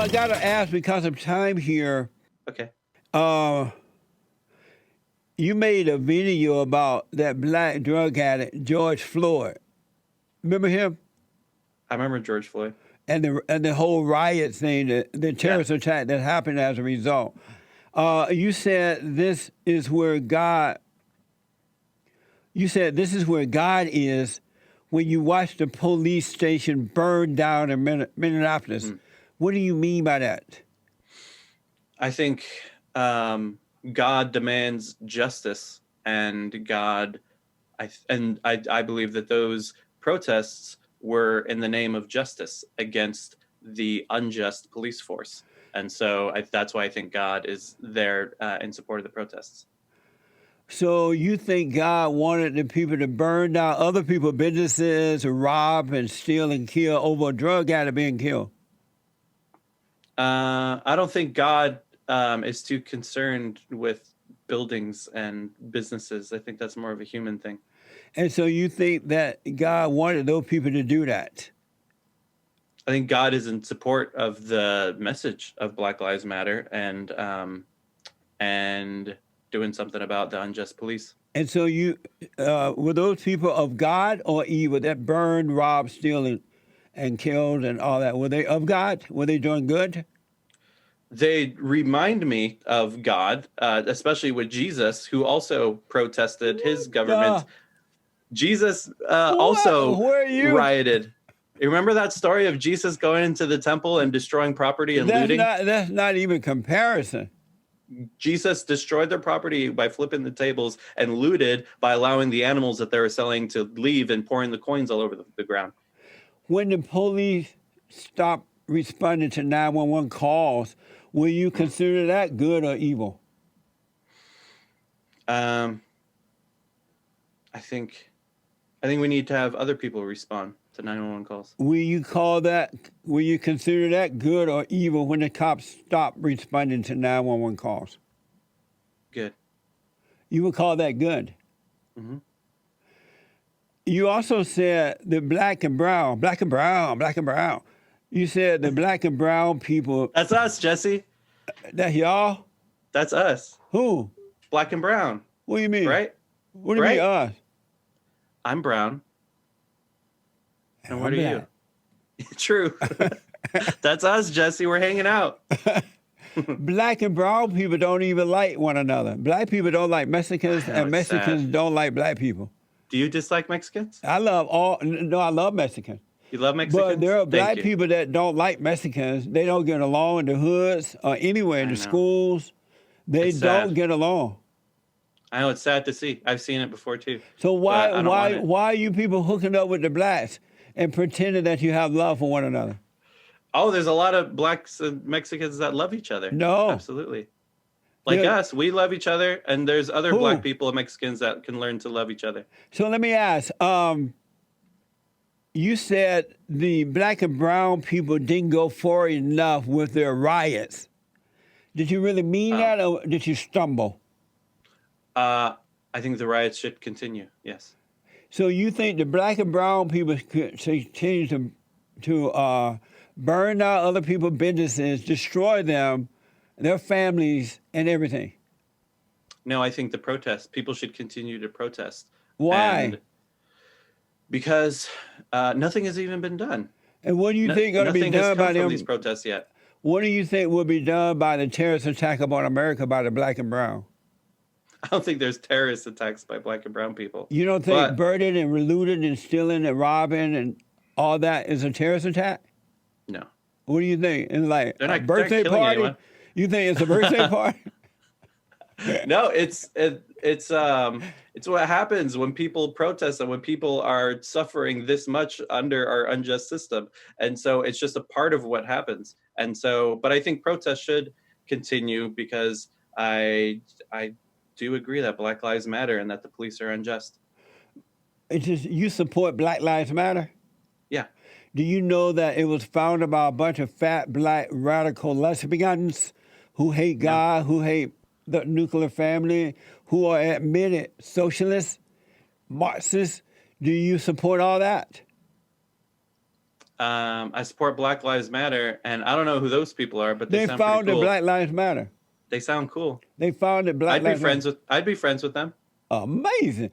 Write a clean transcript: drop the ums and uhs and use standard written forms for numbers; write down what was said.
I got to ask because of time here. Okay. You made a video about that black drug addict, George Floyd. Remember him? I remember George Floyd. And the whole riot thing, the terrorist attack that happened as a result. You said this is where God. You said this is where God is when you watch the police station burn down in Minneapolis. Mm. What do you mean by that? I think God demands justice, and I believe that those protests were in the name of justice against the unjust police force. And so that's why I think God is there in support of the protests. So you think God wanted the people to burn down other people's businesses, rob and steal and kill over a drug addict being killed? I don't think God is too concerned with buildings and businesses. I think that's more of a human thing. And so you think that God wanted those people to do that? I think God is in support of the message of Black Lives Matter and doing something about the unjust police. And so you were those people of God or evil that burned, robbed, stealing, and killed and all that? Were they of God? Were they doing good? They remind me of God, especially with Jesus, who also protested his government. Jesus also rioted. You remember that story of Jesus going into the temple and destroying property and looting? That's not even comparison. Jesus destroyed their property by flipping the tables and looted by allowing the animals that they were selling to leave and pouring the coins all over the ground. When the police stopped responding to 911 calls, will you consider that good or evil? I think we need to have other people respond to 911 calls. Will you consider that good or evil when the cops stop responding to 911 calls? Good. You would call that good? Mm-hmm. You also said the black and brown. You said the black and brown people. That's us, Jesse. That's y'all? That's us. Who? Black and brown. What do you mean? Right? What do you mean us? I'm brown. And what are black. You? True. That's us, Jesse. We're hanging out. Black and brown people don't even like one another. Black people don't like Mexicans, and Mexicans don't like black people. Do you dislike Mexicans? I love Mexicans. You love Mexicans? But there are black people that don't like Mexicans. They don't get along in the hoods or anywhere in the schools. They don't get along. I know, it's sad to see. I've seen it before too. So why are you people hooking up with the blacks and pretending that you have love for one another? Oh, there's a lot of blacks and Mexicans that love each other. No. Absolutely. Like us, we love each other, and there's other black people and Mexicans that can learn to love each other. So let me ask, you said the black and brown people didn't go forward enough with their riots. Did you really mean that, or did you stumble? I think the riots should continue, yes. So you think the black and brown people could continue to burn down other people's businesses, destroy them, their families, and everything? No, I think people should continue to protest. Why? Because nothing has even been done. And what do you think going to be done by them? These protests yet? What do you think will be done by the terrorist attack upon America by the black and brown? I don't think there's terrorist attacks by black and brown people. You don't think burning and looting and stealing and robbing and all that is a terrorist attack? No. What do you think? It's like a birthday killing party? Anyone. You think it's a birthday party? No, it's what happens when people protest and when people are suffering this much under our unjust system. And so it's just a part of what happens. And so, but I think protests should continue because I do agree that Black Lives Matter and that the police are unjust. It's just, you support Black Lives Matter? Yeah. Do you know that it was founded by a bunch of fat, black, radical lesbians who hate God, who hate the nuclear family, who are admitted socialists, Marxists? Do you support all that? I support Black Lives Matter, and I don't know who those people are, but they They sound pretty founded cool. Black Lives Matter. They sound cool. They founded Black Lives Matter. I'd be friends with them. Amazing.